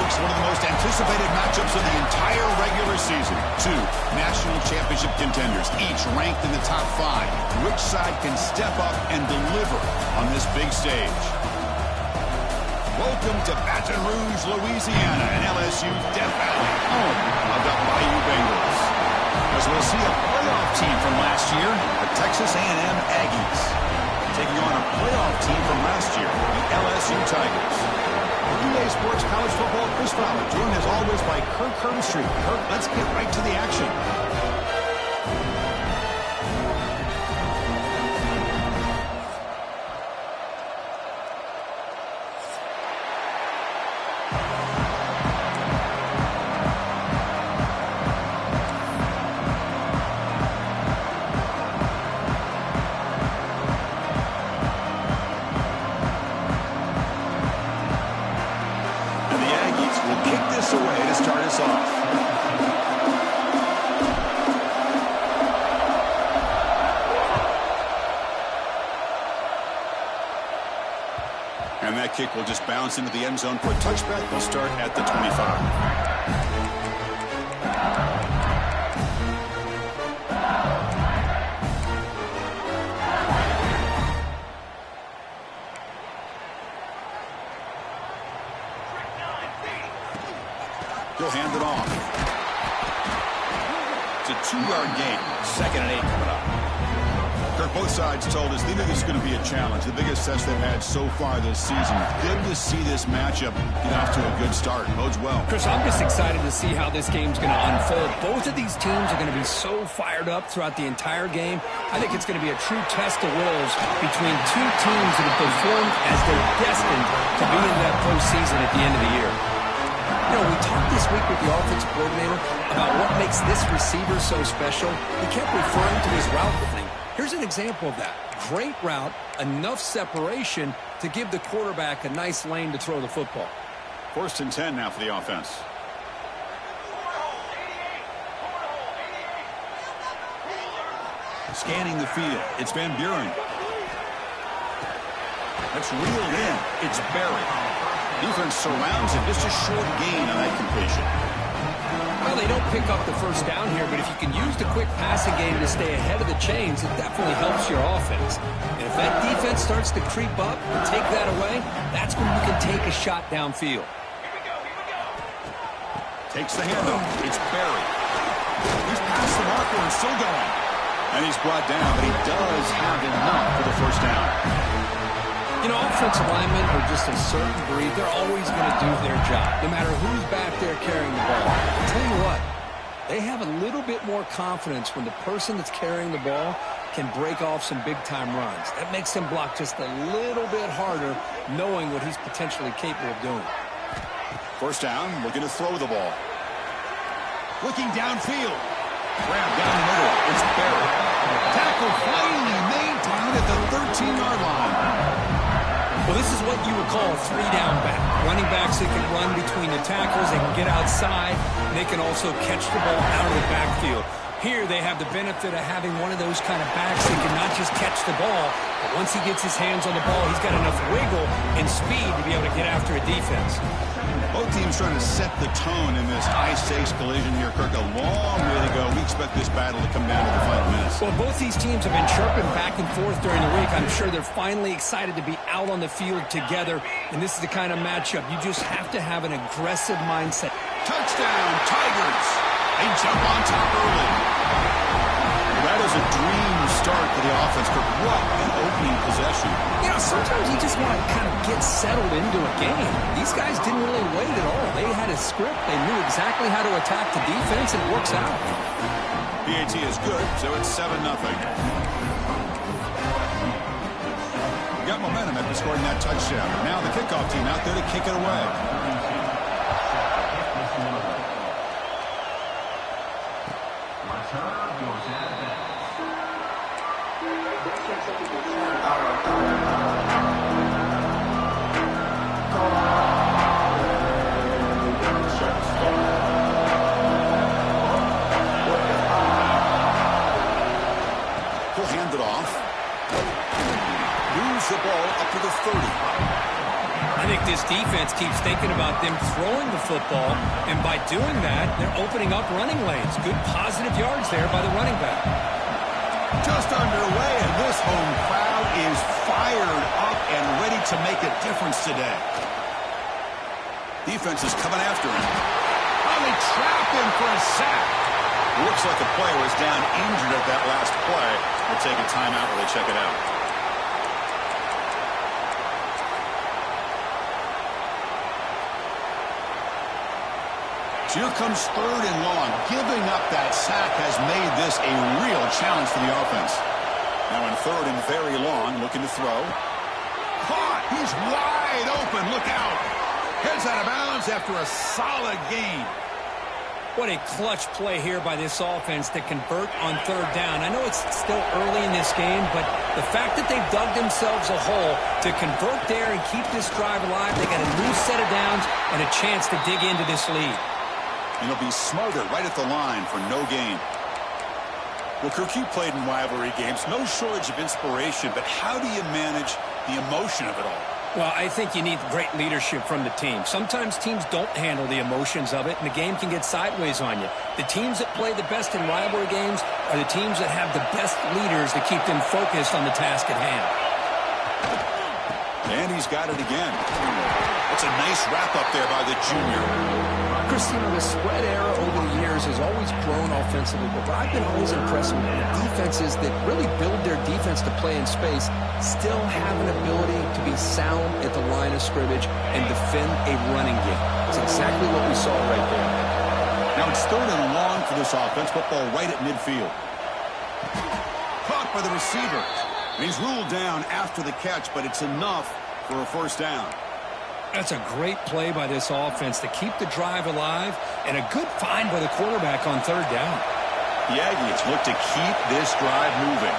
folks, one of the most anticipated matchups of the entire regular season. Two national championship contenders, each ranked in the top 5. Which side can step up and deliver on this big stage? Welcome to Baton Rouge, Louisiana, and LSU Death Valley, home of the Bayou Bengals. As we'll see a playoff team from last year, the Texas A&M Aggies, taking on a playoff team from last year, the LSU Tigers. EA Sports College Football, Chris Fowler, joined as always by Kirk Herbstreit. Kirk, let's get right to the action. And that kick will just bounce into the end zone for a touchback. They'll start at the 25. He'll hand it off. It's a 2-yard gain. 2nd and 8 coming up. Kirk, both sides told us they knew this was going to be a challenge. The biggest test they've had so far this season. Good to see this matchup get off to a good start. Bodes well. Chris, I'm just excited to see how this game's going to unfold. Both of these teams are going to be so fired up throughout the entire game. I think it's going to be a true test of wills between two teams that have performed as they're destined to be in that postseason at the end of the year. You know, we talked this week with the offensive coordinator about what makes this receiver so special. He kept referring to his route running. Here's an example of that. Great route, enough separation to give the quarterback a nice lane to throw the football. 1st and 10 now for the offense. Scanning the field. It's Van Buren. That's reeled in. It's buried. Defense surrounds it. Just a short gain on that completion. Well, they don't pick up the first down here, but if you can use the quick passing game to stay ahead of the chains, it definitely helps your offense. And if that defense starts to creep up and take that away, that's when you can take a shot downfield. Takes the handoff. It's buried. He's past the marker and still going. And he's brought down, but he does have enough for the first down. You know, offensive linemen are just a certain breed. They're always going to do their job, no matter who's back there carrying the ball. I'll tell you what, they have a little bit more confidence when the person that's carrying the ball can break off some big-time runs. That makes them block just a little bit harder, knowing what he's potentially capable of doing. First down, looking to throw the ball. Looking downfield. Grab down the middle. It's buried. Tackle finally maintained at the 13-yard line. Well, this is what you would call a 3-down back. Running backs that can run between the tackles, they can get outside, and they can also catch the ball out of the backfield. Here they have the benefit of having one of those kind of backs that can not just catch the ball, but once he gets his hands on the ball, he's got enough wiggle and speed to be able to get after a defense. Both teams trying to set the tone in this high-stakes collision here, Kirk. A long way to go. We expect this battle to come down to the final minutes. Well, both these teams have been chirping back and forth during the week. I'm sure they're finally excited to be out on the field together, and this is the kind of matchup you just have to have an aggressive mindset. Touchdown, Tigers! They jump on top early. That is a dream start for the offense, Kirk. What an opening possession. You know, sometimes you just want to kind of get settled into a game. These guys didn't really wait at all. They had a script. They knew exactly how to attack the defense, and it works out. PAT is good, so it's 7-0. We got momentum after scoring that touchdown. Now the kickoff team out there to kick it away. He'll hand it off. Moves the ball up to the 30. I think this defense keeps thinking about them throwing the football, and by doing that, they're opening up running lanes. Good positive yards there by the running back. Just underway, and this home crowd is fired up and ready to make a difference today. Defense is coming after him. Oh, they trapped him for a sack. It looks like the player was down injured at that last play. We'll take a timeout while they check it out. So here comes 3rd and long. Giving up that sack has made this a real challenge for the offense. Now in 3rd and very long, looking to throw. Caught! He's wide open. Look out! Heads out of bounds after a solid gain. What a clutch play here by this offense to convert on 3rd down. I know it's still early in this game, but the fact that they've dug themselves a hole to convert there and keep this drive alive, they got a new set of downs and a chance to dig into this lead. And he'll be smothered right at the line for no gain. Well, Kirk, you played in rivalry games. No shortage of inspiration, but how do you manage the emotion of it all? Well, I think you need great leadership from the team. Sometimes teams don't handle the emotions of it, and the game can get sideways on you. The teams that play the best in rivalry games are the teams that have the best leaders to keep them focused on the task at hand. And he's got it again. That's a nice wrap-up there by the junior. Christina, the spread era over the years has always grown offensively, but what I've been always impressed with defenses that really build their defense to play in space still have an ability to be sound at the line of scrimmage and defend a running game. It's exactly what we saw right there. Now it's 3rd and long for this offense. Football right at midfield. Caught by the receiver. And he's ruled down after the catch, but it's enough for a 1st down. That's a great play by this offense to keep the drive alive, and a good find by the quarterback on 3rd down. The Aggies look to keep this drive moving.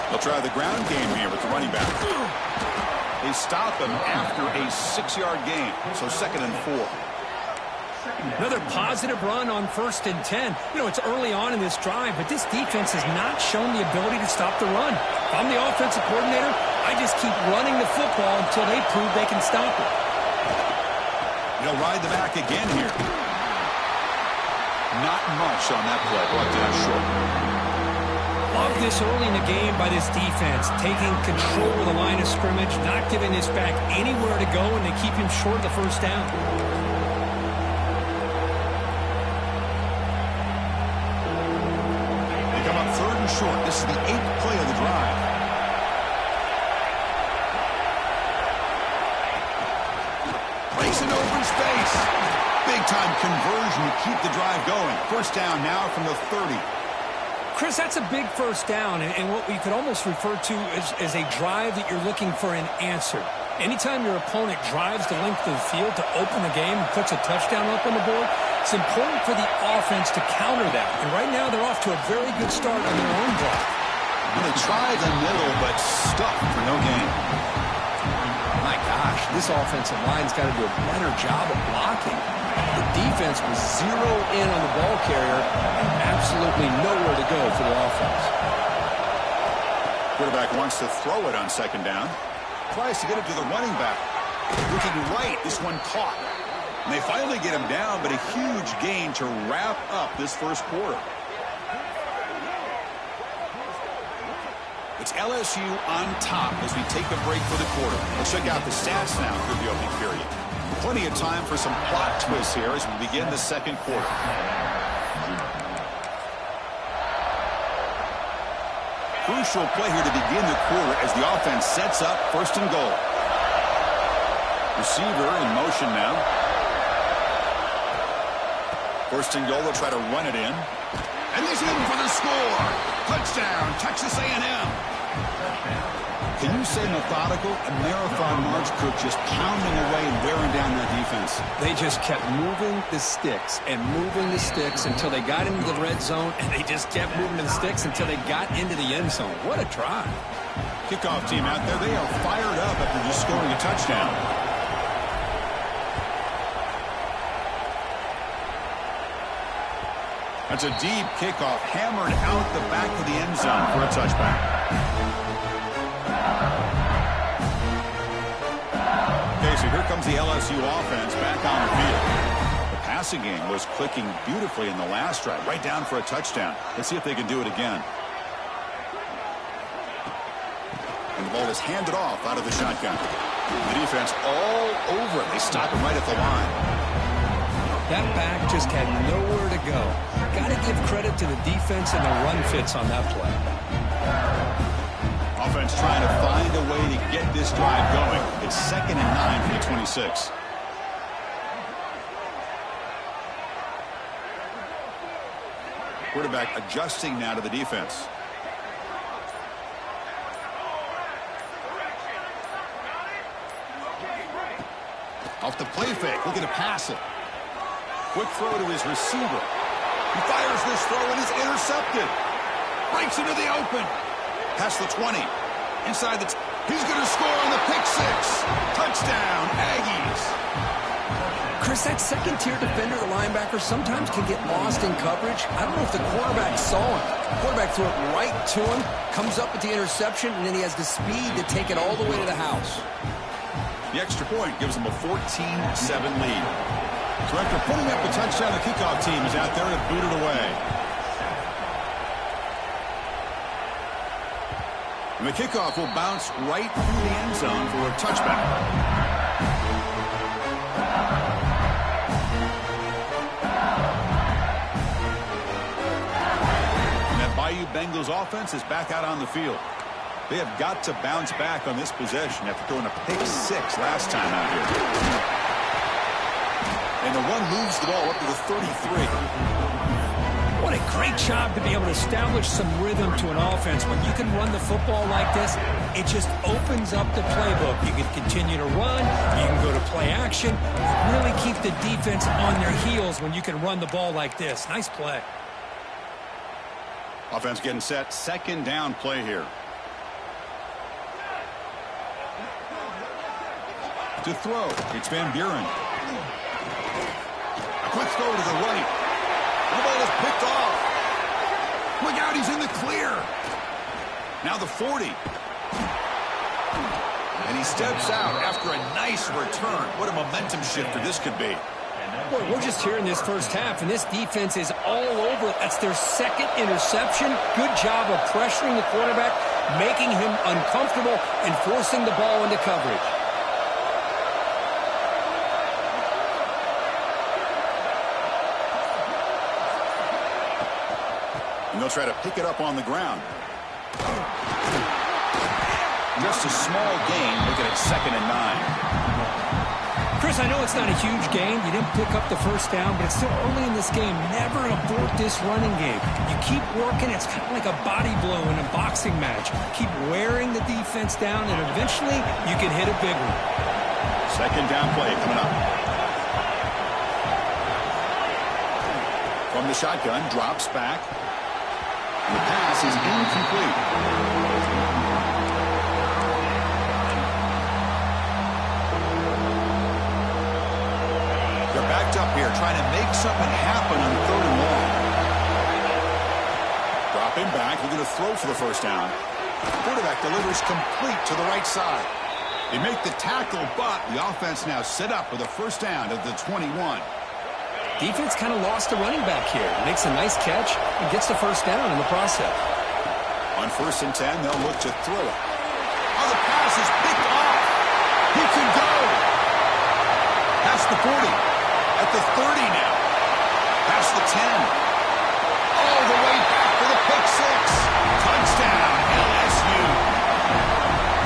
They'll try the ground game here with the running back. They stop him after a 6-yard gain, so 2nd and 4. Another positive run on 1st and 10. You know, it's early on in this drive, but this defense has not shown the ability to stop the run. If I'm the offensive coordinator, I just keep running the football until they prove they can stop it. They'll ride the back again here. Not much on that play. Brought down short. Love this early in the game by this defense, taking control of the line of scrimmage, not giving this back anywhere to go, and they keep him short of the 1st down. Short. This is the 8th play of the drive. Breaks into open space. Big-time conversion to keep the drive going. 1st down now from the 30. Chris, that's a big 1st down, and what we could almost refer to as a drive that you're looking for an answer. Anytime your opponent drives the length of the field to open the game and puts a touchdown up on the board, it's important for the offense to counter that. And right now, they're off to a very good start on their own drive. And they try the middle, but stuck for no gain. My gosh, this offensive line's got to do a better job of blocking. The defense was zeroed in on the ball carrier and absolutely nowhere to go for the offense. Quarterback wants to throw it on 2nd down. Tries to get it to the running back. Looking right, this one caught. And they finally get him down, but a huge gain to wrap up this 1st quarter. It's LSU on top as we take a break for the quarter. Let's check out the stats now through the opening period. Plenty of time for some plot twists here as we begin the 2nd quarter. Crucial play here to begin the quarter as the offense sets up 1st and goal. Receiver in motion now. 1st and goal, they'll try to run it in. And he's in for the score. Touchdown, Texas A&M. Can you say methodical? A marathon march, Cook, just pounding away and wearing down that defense. They just kept moving the sticks and moving the sticks until they got into the red zone, and they just kept moving the sticks until they got into the end zone. What a drive. Kickoff team out there, they are fired up after just scoring a touchdown. That's a deep kickoff, hammered out the back of the end zone for a touchback. Okay, so here comes the LSU offense back on the field. The passing game was clicking beautifully in the last drive, right down for a touchdown. Let's see if they can do it again. And the ball is handed off out of the shotgun. The defense all over it. They stop him right at the line. That back just had nowhere to go. Got to give credit to the defense and the run fits on that play. Offense trying to find a way to get this drive going. It's 2nd and 9 from the 26. Quarterback adjusting now to the defense. Off the play fake, looking to pass it. Quick throw to his receiver. He fires this throw and is intercepted. Breaks into the open. Past the 20. Inside the... He's going to score on the pick six. Touchdown, Aggies. Chris, that second-tier defender or linebacker sometimes can get lost in coverage. I don't know if the quarterback saw him. The quarterback threw it right to him, comes up with the interception, and then he has the speed to take it all the way to the house. The extra point gives them a 14-7 lead. So after putting up the touchdown, the kickoff team is out there to boot it away. And the kickoff will bounce right through the end zone for a touchback. And that Bayou Bengals offense is back out on the field. They have got to bounce back on this possession after throwing a pick six last time out here. And the one moves the ball up to the 33. What a great job to be able to establish some rhythm to an offense. When you can run the football like this, it just opens up the playbook. You can continue to run. You can go to play action. Really keep the defense on their heels when you can run the ball like this. Nice play. Offense getting set. 2nd down play here. To throw, it's Van Buren. Quick throw to the right. The ball is picked off. Look out, he's in the clear. Now the 40. And he steps out after a nice return. What a momentum shifter this could be. Boy, we're just here in this first half, and this defense is all over. That's their 2nd interception. Good job of pressuring the quarterback, making him uncomfortable, and forcing the ball into coverage. And they'll try to pick it up on the ground. Just a small gain, looking at 2nd and 9. Chris, I know it's not a huge gain. You didn't pick up the first down, but it's still early in this game. Never abort this running game. You keep working. It's kind of like a body blow in a boxing match. Keep wearing the defense down, and eventually you can hit a big one. 2nd down play coming up. From the shotgun, drops back. The pass is incomplete. They're backed up here, trying to make something happen on 3rd and long. Dropping back, looking to throw for the first down. Quarterback delivers complete to the right side. They make the tackle, but the offense now set up with a first down at the 21. Defense kind of lost the running back here. Makes a nice catch and gets the first down in the process. On 1st and 10, they'll look to throw it. Oh, the pass is picked off. He can go. Past the 40. At the 30 now. Past the 10. All the way back for the pick six. Touchdown, LSU.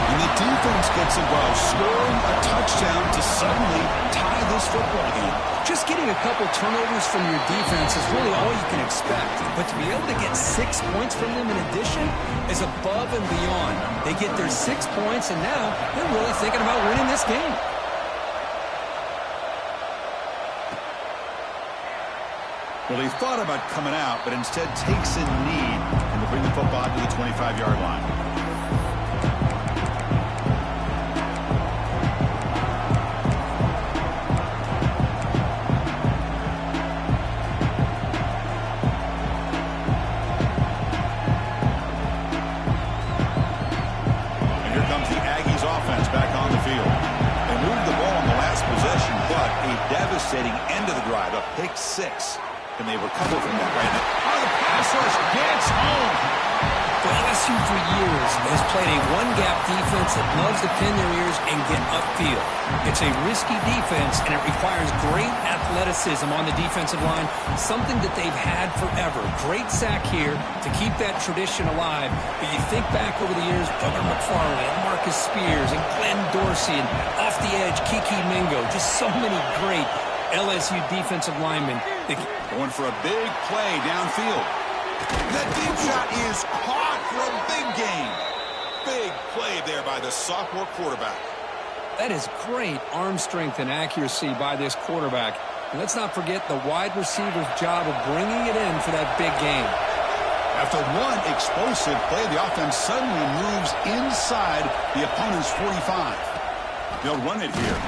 And the defense gets involved, scoring a touchdown to suddenly tie this football game. Just getting a couple turnovers from your defense is really all you can expect. But to be able to get 6 points from them in addition is above and beyond. They get their 6 points, and now they're really thinking about winning this game. Well, he thought about coming out, but instead takes a knee and will bring the football to the 25-yard line. pick six. Can they recover from that right now? Oh, the pass rush gets home. Well, LSU for years has played a one-gap defense that loves to pin their ears and get upfield. It's a risky defense, and it requires great athleticism on the defensive line, something that they've had forever. Great sack here to keep that tradition alive. But you think back over the years, Booger McFarland, and Marcus Spears, and Glenn Dorsey, and off the edge, Kiki Mingo. Just so many great LSU defensive linemen. Going for a big play downfield. That deep shot is caught for a big gain. Big play there by the sophomore quarterback. That is great arm strength and accuracy by this quarterback. And let's not forget the wide receiver's job of bringing it in for that big game. After one explosive play, the offense suddenly moves inside the opponent's 45. They'll run it here.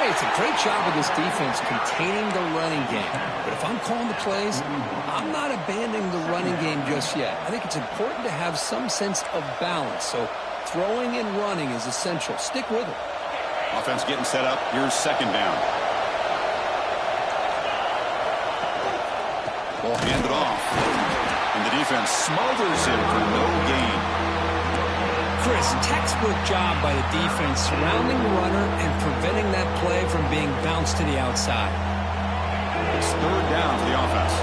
Hey, it's a great job of this defense containing the running game. But if I'm calling the plays, I'm not abandoning the running game just yet. I think it's important to have some sense of balance. So throwing and running is essential. Stick with it. Offense getting set up. Here's second down. Ball handed off. And the defense smothers it for no gain. Chris, textbook job by the defense surrounding the runner and preventing that play from being bounced to the outside. It's third down for the offense.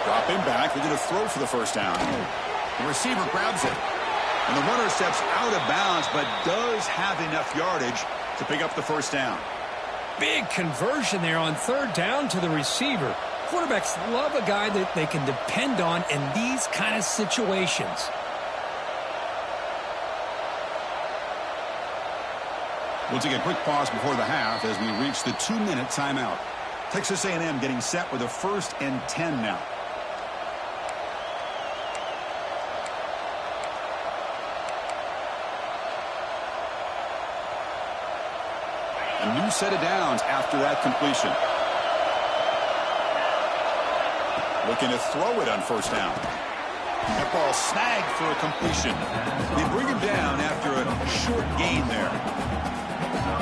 Dropping back, they're going to throw for the first down. The receiver grabs it. And the runner steps out of bounds, but does have enough yardage to pick up the first down. Big conversion there on third down to the receiver. Quarterbacks love a guy that they can depend on in these kind of situations. We'll take a quick pause before the half as we reach the 2-minute timeout. Texas A&M getting set with a 1st and 10 now. A new set of downs after that completion. Looking to throw it on first down. That ball snagged for a completion. They bring him down after a short gain there.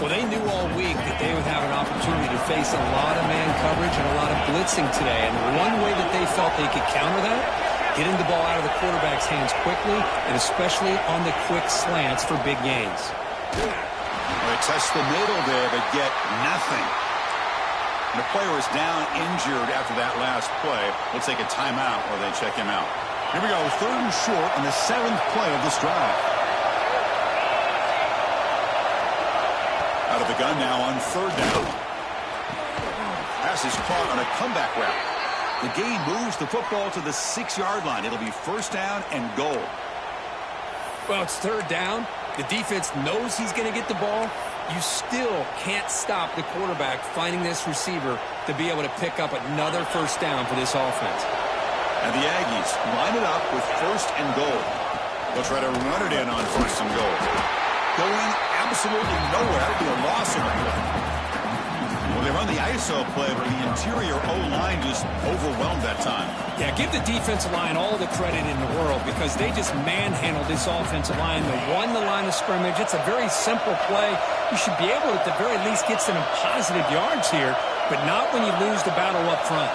Well, they knew all week that they would have an opportunity to face a lot of man coverage and a lot of blitzing today. And one way that they felt they could counter that, getting the ball out of the quarterback's hands quickly, and especially on the quick slants for big gains. They test the middle there, but get nothing. And the player is down injured after that last play. We'll take a timeout while they check him out. Here we go, 3rd and short on the 7th play of this drive. Out of the gun now on 3rd down. Pass is caught on a comeback route. The gain moves the football to the 6-yard line. It'll be 1st down and goal. Well, it's 3rd down. The defense knows he's going to get the ball. You still can't stop the quarterback finding this receiver to be able to pick up another 1st down for this offense. And the Aggies line it up with 1st and goal. They'll try to run it in on 1st and goal. Going absolutely nowhere. That'll be a loss of it. Well, they run the ISO play, but the interior O-line just overwhelmed that time. Yeah, give the defensive line all the credit in the world because they just manhandled this offensive line. They won the line of scrimmage. It's a very simple play. You should be able to, at the very least, get some positive yards here, but not when you lose the battle up front.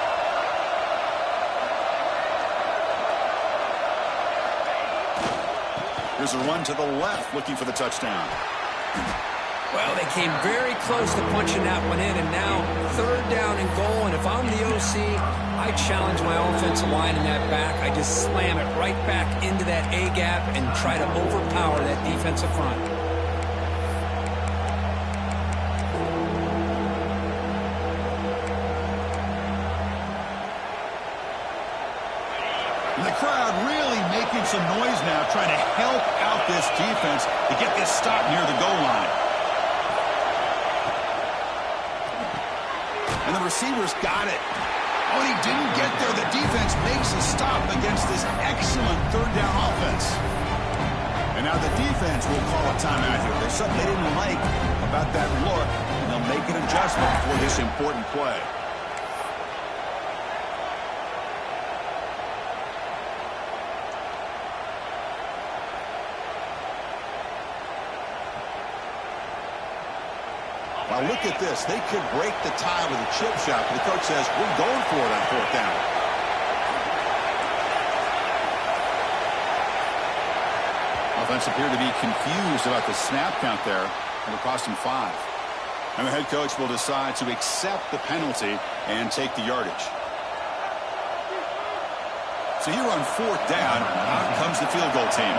Here's a run to the left, looking for the touchdown. Well, they came very close to punching that one in, and now 3rd down and goal. And if I'm the OC, I challenge my offensive line in that back. I just slam it right back into that A-gap and try to overpower that defensive front. And the crowd really making some noise now, trying to help out this defense to get this stop near the goal line. And the receivers got it. Oh, and he didn't get there. The defense makes a stop against this excellent 3rd down offense. And now the defense will call a timeout here. There's something they didn't like about that look, and they'll make an adjustment for this important play. Now look at this. They could break the tie with a chip shot, but the coach says, we're going for it on 4th down. Offense appeared to be confused about the snap count there, and it cost him 5. And the head coach will decide to accept the penalty and take the yardage. So here on 4th down, out comes the field goal team.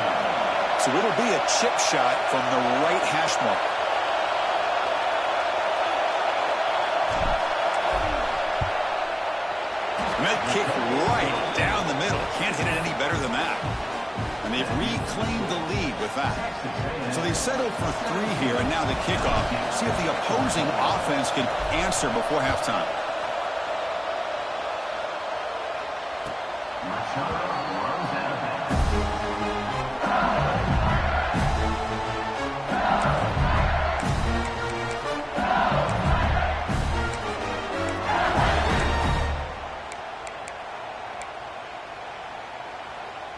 So it'll be a chip shot from the right hash mark. Med kick right down the middle. Can't hit it any better than that. And they've reclaimed the lead with that. So they settled for 3 here, and now the kickoff. See if the opposing offense can answer before halftime.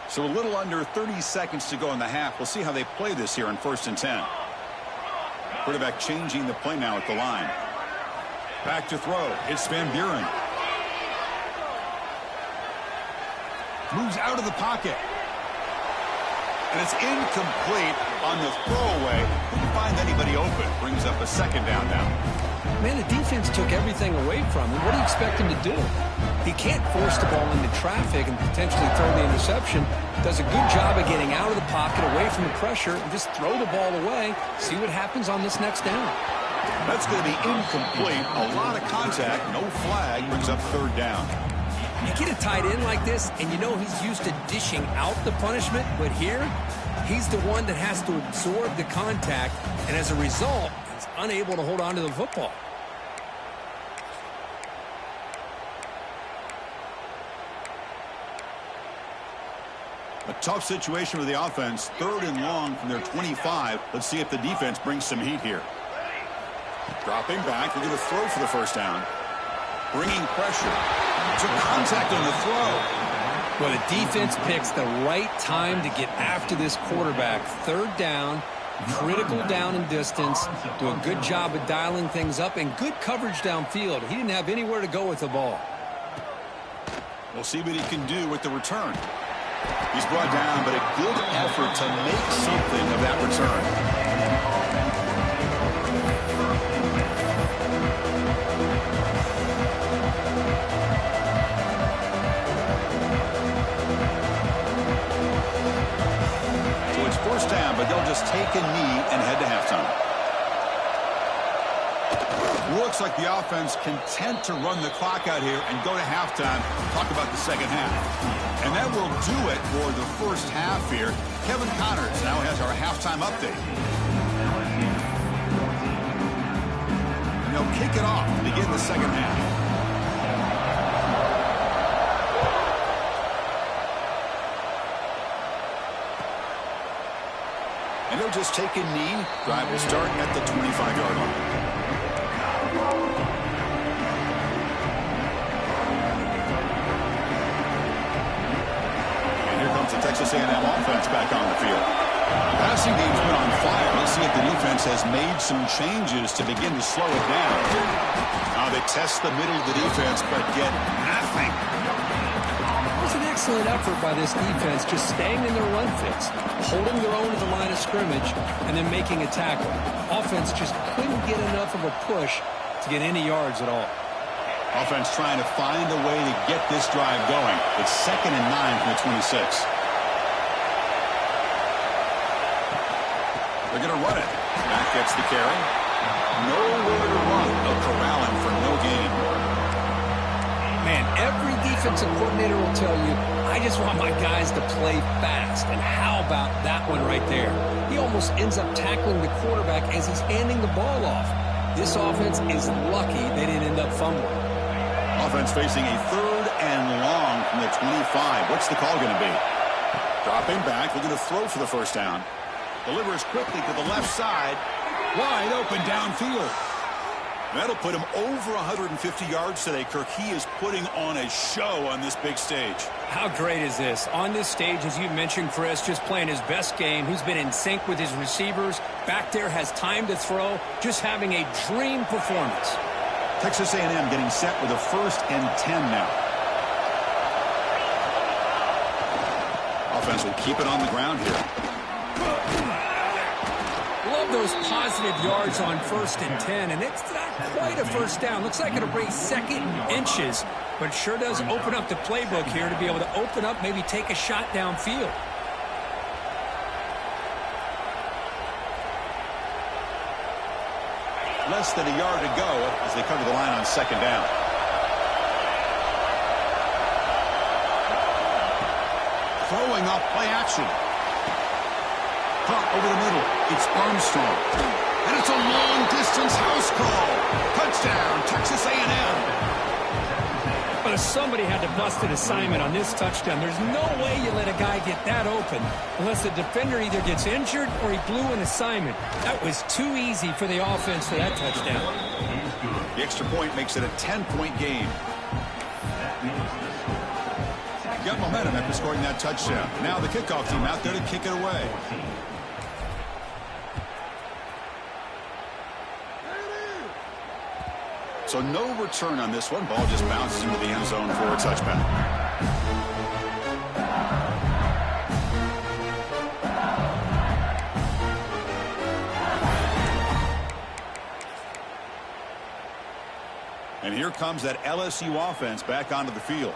So a little under 30 seconds to go in the half. We'll see how they play this here on 1st and 10. Quarterback changing the play now at the line. Back to throw. It's Van Buren. Moves out of the pocket. And it's incomplete on the throwaway. Couldn't find anybody open. Brings up a 2nd down now. Man, the defense took everything away from him. What do you expect him to do? He can't force the ball into traffic and potentially throw the interception. Does a good job of getting out of the pocket, away from the pressure, and just throw the ball away. See what happens on this next down. That's going to be incomplete. A lot of contact. No flag. Brings up 3rd down. You get a tight end like this, and you know he's used to dishing out the punishment, but here, he's the one that has to absorb the contact, and as a result, he's unable to hold on to the football. A tough situation for the offense. 3rd and long from their 25. Let's see if the defense brings some heat here. Dropping back. They're going to throw for the 1st down. Bringing pressure. Took contact on the throw. Well, the defense picks the right time to get after this quarterback. 3rd down, critical down and distance. Do a good job of dialing things up and good coverage downfield. He didn't have anywhere to go with the ball. We'll see what he can do with the return. He's brought down, but a good effort to make something of that return. So it's 1st down, but they'll just take a knee and head to halftime. Looks like the offense content to run the clock out here and go to halftime. Talk about the 2nd half. And that will do it for the 1st half here. Kevin Connors now has our halftime update. And they'll kick it off to begin the 2nd half. And they'll just take a knee. Drive will start at the 25-yard line. The Texas A&M offense back on the field. Passing game's been on fire. Let's see if the defense has made some changes to begin to slow it down. Now they test the middle of the defense, but get nothing. It was an excellent effort by this defense, just staying in their run fits, holding their own to the line of scrimmage, and then making a tackle. Offense just couldn't get enough of a push to get any yards at all. Offense trying to find a way to get this drive going. It's 2nd and 9 from the 26. They're going to run it. Back gets the carry. Nowhere to run. They'll corral him for no gain. Man, every defensive coordinator will tell you, I just want my guys to play fast. And how about that one right there? He almost ends up tackling the quarterback as he's handing the ball off. This offense is lucky they didn't end up fumbling. Offense facing a 3rd and long from the 25. What's the call going to be? Dropping back. They're going to throw for the 1st down. Delivers quickly to the left side. Wide open downfield. That'll put him over 150 yards today, Kirk. He is putting on a show on this big stage. How great is this? On this stage, as you mentioned, Chris, just playing his best game. He's been in sync with his receivers. Back there, has time to throw. Just having a dream performance. Texas A&M getting set with a 1st and 10 now. Offense will keep it on the ground here. Love those positive yards on 1st and 10, and it's not quite a first down. Looks like it'll bring 2nd and inches, but sure does open up the playbook here to be able to open up, maybe take a shot downfield. Less than a yard to go as they come to the line on 2nd down. Throwing off play action. Caught over the middle. It's Armstrong. And it's a long-distance house call. Touchdown, Texas A&M. But if somebody had to bust an assignment on this touchdown, there's no way you let a guy get that open unless the defender either gets injured or he blew an assignment. That was too easy for the offense for that touchdown. The extra point makes it a 10-point game. Got momentum after scoring that touchdown. Now the kickoff team out there to kick it away. So no return on this one. Ball just bounces into the end zone for a touchback. And here comes that LSU offense back onto the field.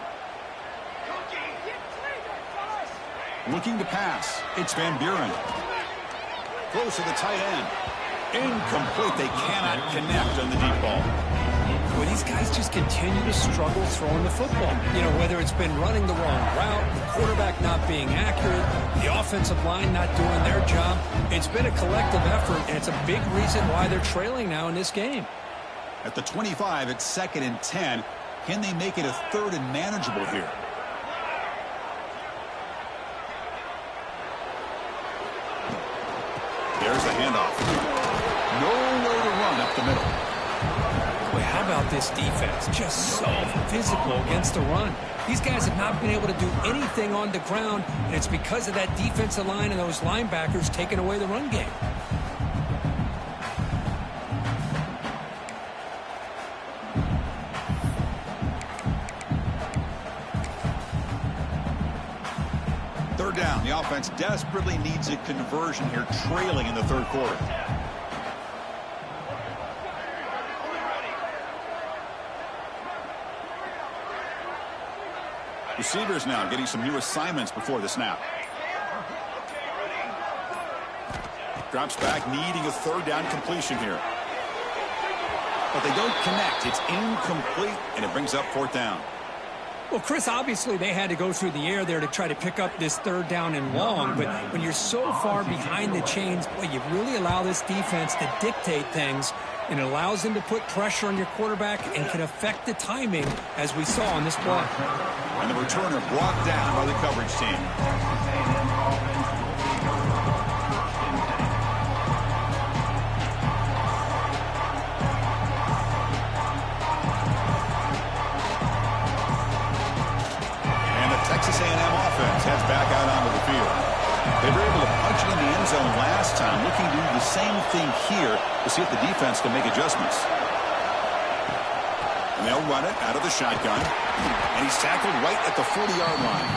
Looking to pass. It's Van Buren. Close to the tight end. Incomplete. They cannot connect on the deep ball. Well, these guys just continue to struggle throwing the football. You know, whether it's been running the wrong route, the quarterback not being accurate, the offensive line not doing their job. It's been a collective effort, and it's a big reason why they're trailing now in this game. At the 25, it's 2nd and 10. Can they make it a 3rd and manageable here? There's the handoff. Nowhere to run up the middle. Boy, how about this defense? Just so physical against the run. These guys have not been able to do anything on the ground, and it's because of that defensive line and those linebackers taking away the run game. Third down. The offense desperately needs a conversion here, trailing in the 3rd quarter. Receivers now getting some new assignments before the snap. Drops back, needing a 3rd down completion here. But they don't connect. It's incomplete, and it brings up 4th down. Well, Chris, obviously they had to go through the air there to try to pick up this 3rd down and long, but when you're so far behind the chains, boy, you really allow this defense to dictate things, and it allows them to put pressure on your quarterback and can affect the timing, as we saw on this play. And the returner brought down by the coverage team. Texas A&M offense heads back out onto the field. They were able to punch it in the end zone last time, looking to do the same thing here to see if the defense can make adjustments. And they'll run it out of the shotgun, and he's tackled right at the 40-yard line.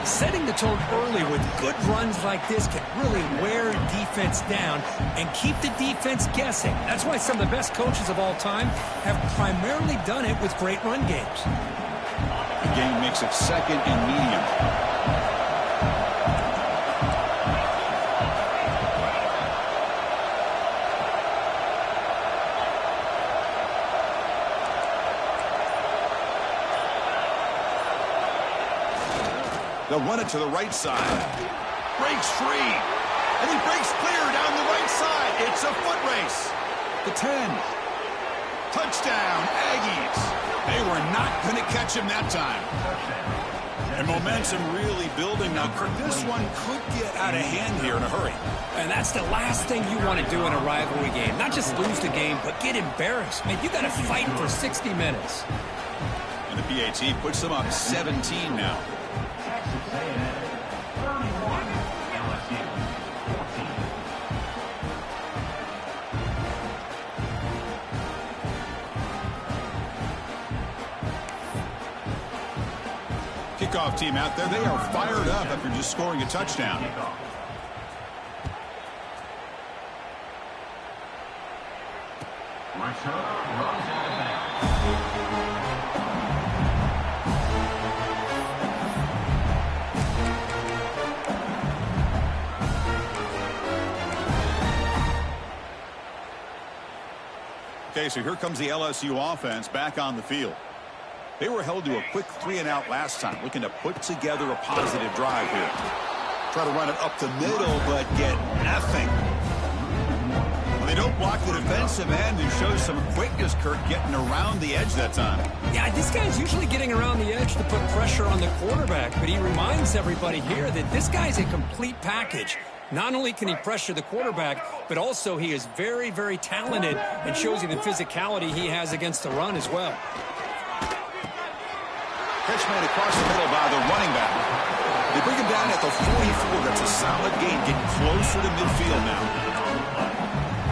Setting the tone early with good runs like this can really wear defense down and keep the defense guessing. That's why some of the best coaches of all time have primarily done it with great run games. The game makes it 2nd and medium. They'll run it to the right side. Breaks free. And he breaks clear down the right side. It's a foot race. The 10. Touchdown, Aggies. They were not going to catch him that time. And momentum really building now. Kirk, this one could get out of hand here in a hurry. And that's the last thing you want to do in a rivalry game. Not just lose the game, but get embarrassed. Man, you got to fight for 60 minutes. And the PAT puts them up 17 now. Kickoff team out there. They are fired up after just scoring a touchdown. Okay, so here comes the LSU offense back on the field. They were held to a quick 3-and-out last time, looking to put together a positive drive here. Try to run it up the middle, but get nothing. Well, they don't block the defensive end and show some quickness, Kirk, getting around the edge that time. Yeah, this guy's usually getting around the edge to put pressure on the quarterback, but he reminds everybody here that this guy's a complete package. Not only can he pressure the quarterback, but also he is very, very talented and shows you the physicality he has against the run as well. Catch made across the middle by the running back. They bring him down at the 44. That's a solid gain, getting closer to midfield now.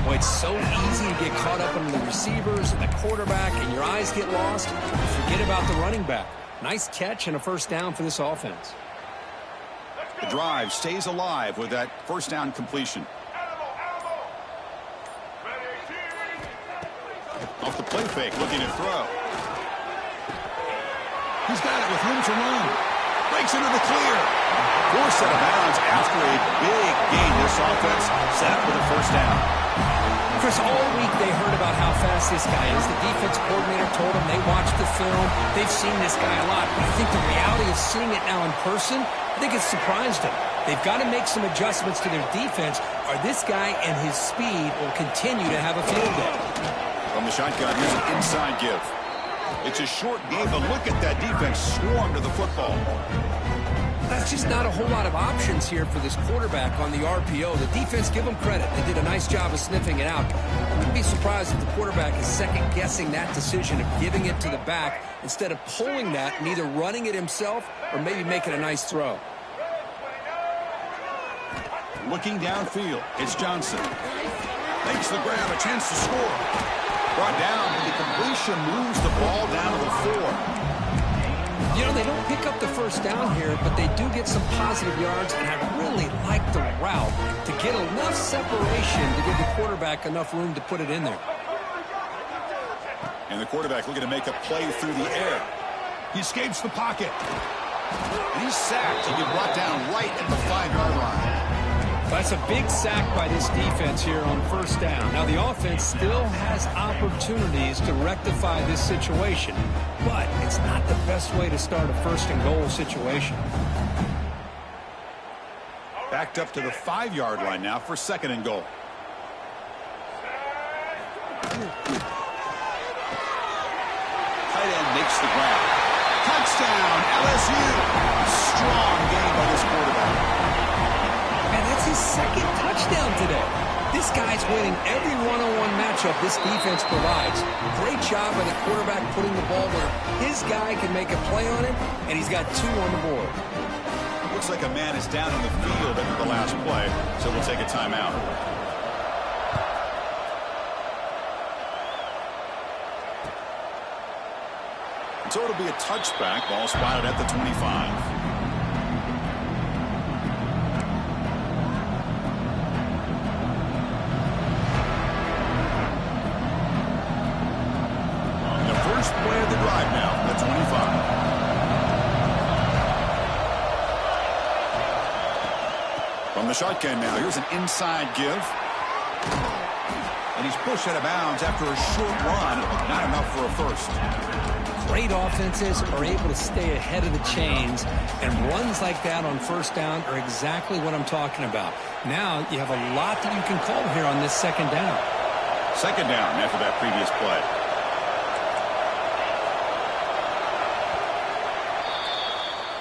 Boy, it's so easy to get caught up in the receivers and the quarterback, and your eyes get lost. Forget about the running back. Nice catch and a first down for this offense. The drive stays alive with that first down completion. Off the play fake, looking to throw. He's got it with room to run. Breaks into the clear. Forced out of bounds after a big gain. This offense set up with a first down. Chris, all week they heard about how fast this guy is. The defense coordinator told them they watched the film. They've seen this guy a lot. But I think the reality of seeing it now in person, I think it's surprised them. They've got to make some adjustments to their defense, or this guy and his speed will continue to have a field day. From the shotgun, here's an inside give. It's a short game, but look at that defense swarm to the football. That's just not a whole lot of options here for this quarterback on the RPO. The defense, give them credit. They did a nice job of sniffing it out. I wouldn't be surprised if the quarterback is second-guessing that decision of giving it to the back instead of pulling that and either running it himself or maybe making a nice throw. Looking downfield, it's Johnson. Makes the grab, a chance to score. Brought down, but the completion moves the ball down to the 4. You know, they don't pick up the first down here, but they do get some positive yards, and I really like the route to get enough separation to give the quarterback enough room to put it in there. And the quarterback looking to make a play through the air. He escapes the pocket. And he's sacked. He'll be brought down right at the 5-yard line. That's a big sack by this defense here on first down. Now, the offense still has opportunities to rectify this situation, but it's not the best way to start a first-and-goal situation. Backed up to the 5-yard line now for second and goal. Tight end makes the grab. Touchdown, LSU. Strong game by this quarterback. And that's his second touchdown today. This guy's winning every one-on-one matchup this defense provides. Great job by the quarterback putting the ball where his guy can make a play on it, and he's got 2 on the board. Looks like a man is down in the field after the last play, so we'll take a timeout. So it'll be a touchback. Ball spotted at the 25. First play of the drive now, the 25. From the shotgun now, here's an inside give. And he's pushed out of bounds after a short run, not enough for a first. Great offenses are able to stay ahead of the chains, and runs like that on first down are exactly what I'm talking about. Now you have a lot that you can call here on this second down. Second down after that previous play.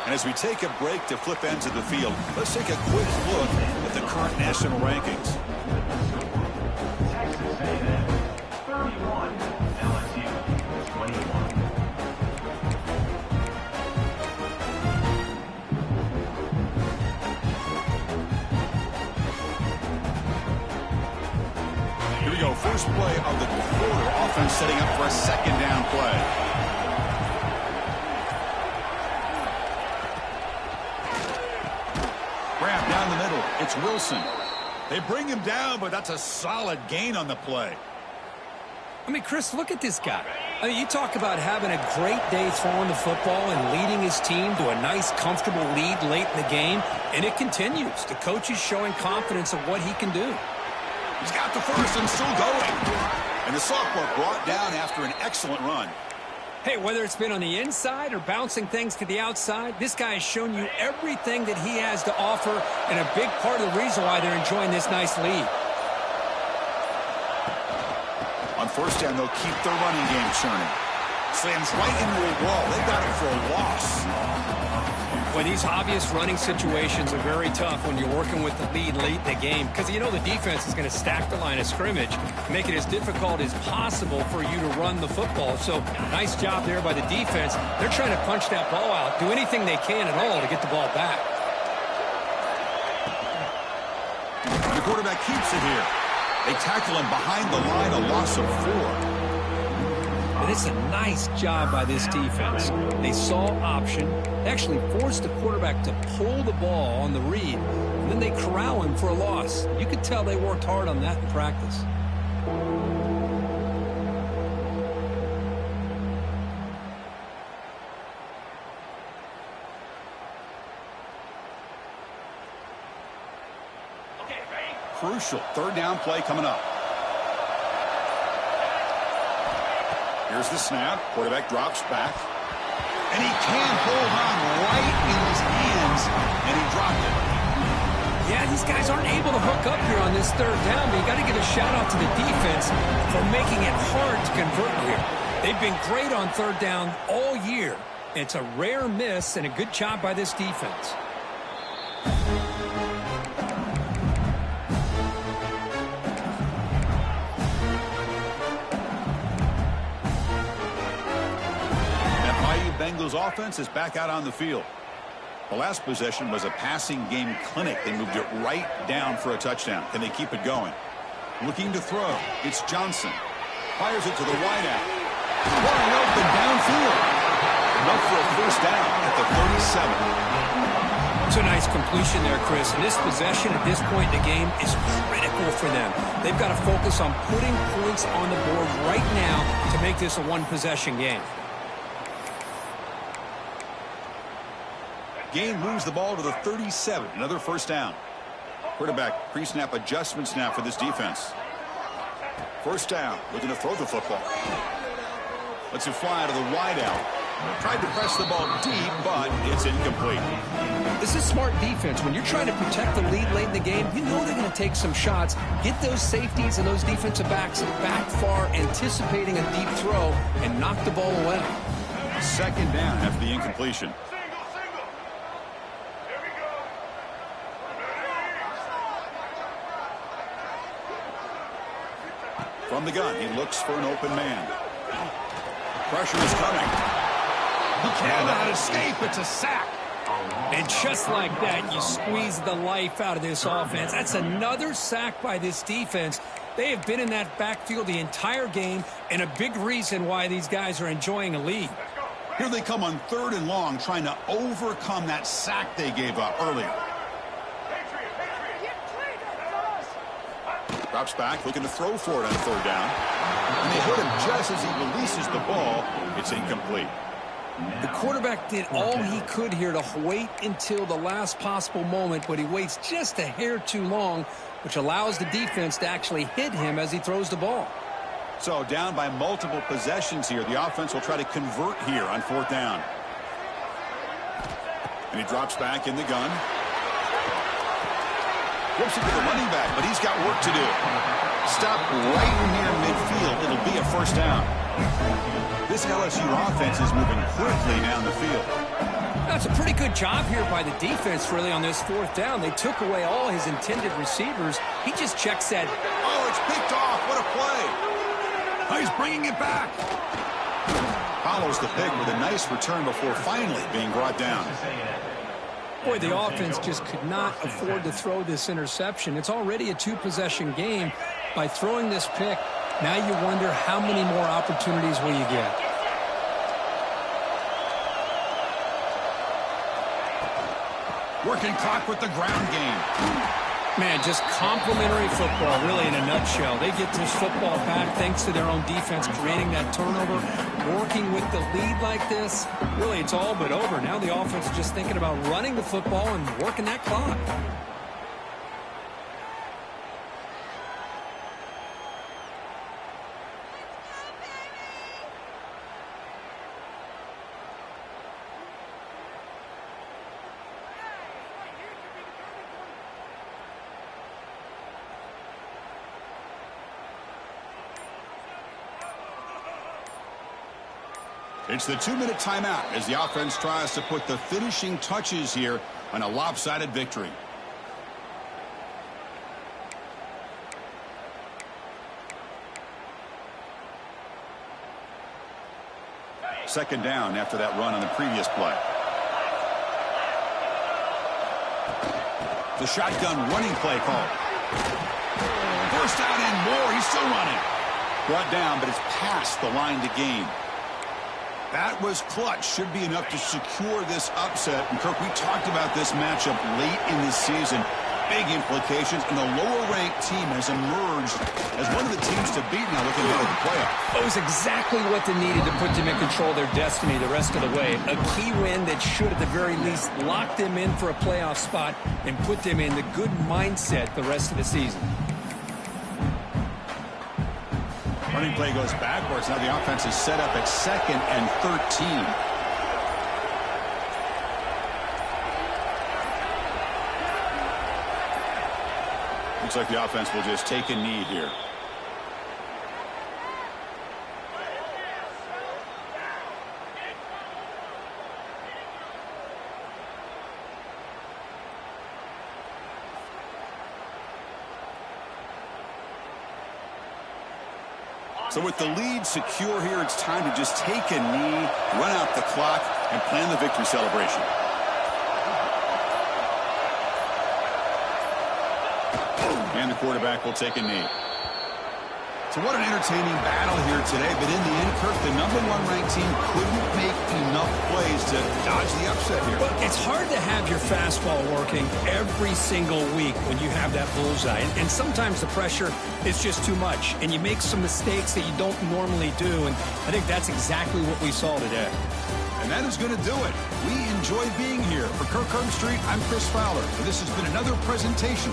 And as we take a break to flip ends of the field, let's take a quick look at the current national rankings. Texas A&M 31, LSU 21. Here we go, first play of the quarter. Offense setting up for a second down play. Grab down the middle. It's Wilson. They bring him down, but that's a solid gain on the play. I mean, Chris, look at this guy. I mean, you talk about having a great day throwing the football and leading his team to a nice, comfortable lead late in the game, and it continues. The coach is showing confidence of what he can do. He's got the first and still going. And the sophomore brought down after an excellent run. Hey, whether it's been on the inside or bouncing things to the outside, this guy has shown you everything that he has to offer, and a big part of the reason why they're enjoying this nice lead. On first down, they'll keep their running game churning. Slams right into a wall. They got it for a loss. Well, these obvious running situations are very tough when you're working with the lead late in the game, because you know the defense is going to stack the line of scrimmage, make it as difficult as possible for you to run the football. So nice job there by the defense. They're trying to punch that ball out, do anything they can at all to get the ball back. The quarterback keeps it here. They tackle him behind the line, a loss of 4. And it's a nice job by this defense. They saw option, actually forced the quarterback to pull the ball on the read, and then they corral him for a loss. You could tell they worked hard on that in practice. Crucial third down play coming up. Here's the snap. Quarterback drops back. And he can hold on right in his hands. And he dropped it. Yeah, these guys aren't able to hook up here on this third down, but you got to give a shout-out to the defense for making it hard to convert here. They've been great on third down all year. It's a rare miss and a good job by this defense. Bengals offense is back out on the field. The last possession was a passing game clinic. They moved it right down for a touchdown. Can they keep it going? Looking to throw. It's Johnson. Fires it to the wideout. Wide open downfield. Enough for a first down at the 37. It's a nice completion there, Chris. And this possession at this point in the game is critical for them. They've got to focus on putting points on the board right now to make this a one-possession game. Gain moves the ball to the 37. Another first down. Quarterback pre-snap adjustments now for this defense. First down. Looking to throw the football. Lets it fly to the wideout. Tried to press the ball deep, but it's incomplete. This is smart defense. When you're trying to protect the lead late in the game, you know they're going to take some shots. Get those safeties and those defensive backs back far, anticipating a deep throw, and knock the ball away. Second down after the incompletion. From the gun, he looks for an open man. Pressure is coming. He cannot escape. It's a sack. And just like that, you squeeze the life out of this offense. That's another sack by this defense. They have been in that backfield the entire game, and a big reason why these guys are enjoying a lead. Here they come on third and long, trying to overcome that sack they gave up earlier. Drops back, looking to throw for it on third down. And they hit him just as he releases the ball. It's incomplete. The quarterback did all he could here to wait until the last possible moment, but he waits just a hair too long, which allows the defense to actually hit him as he throws the ball. So down by multiple possessions here. The offense will try to convert here on fourth down. And he drops back in the gun. Whips it to the running back, but he's got work to do. Stop right near midfield. It'll be a first down. This LSU offense is moving quickly down the field. That's a pretty good job here by the defense, really, on this fourth down. They took away all his intended receivers. He just checks that. Oh, it's picked off. What a play. Oh, he's bringing it back. Follows the pick with a nice return before finally being brought down. Boy, the offense just could not afford to throw this interception. It's already a two-possession game. By throwing this pick, now you wonder how many more opportunities will you get. Working clock with the ground game. Man, just complimentary football, really, in a nutshell. They get this football back thanks to their own defense creating that turnover, working with the lead like this. Really, it's all but over. Now the offense is just thinking about running the football and working that clock. It's the 2-minute timeout as the offense tries to put the finishing touches here on a lopsided victory. Second down after that run on the previous play. The shotgun running play call. First down and more. He's still running. Brought down, but it's past the line to gain. That was clutch. Should be enough to secure this upset. And, Kirk, we talked about this matchup late in the season. Big implications, and the lower-ranked team has emerged as one of the teams to beat now looking into the playoff. It was exactly what they needed to put them in control of their destiny the rest of the way. A key win that should, at the very least, lock them in for a playoff spot and put them in the good mindset the rest of the season. Running play goes backwards. Now the offense is set up at 2nd and 13. Looks like the offense will just take a knee here. So with the lead secure here, it's time to just take a knee, run out the clock, and plan the victory celebration. And the quarterback will take a knee. So what an entertaining battle here today. But in the end, Kirk, the #1 ranked team couldn't make enough plays to dodge the upset here. But it's hard to have your fastball working every single week when you have that bullseye. And sometimes the pressure is just too much. And you make some mistakes that you don't normally do. And I think that's exactly what we saw today. And that is going to do it. We enjoy being here. For Kirk Herbstreit, I'm Chris Fowler. And this has been another presentation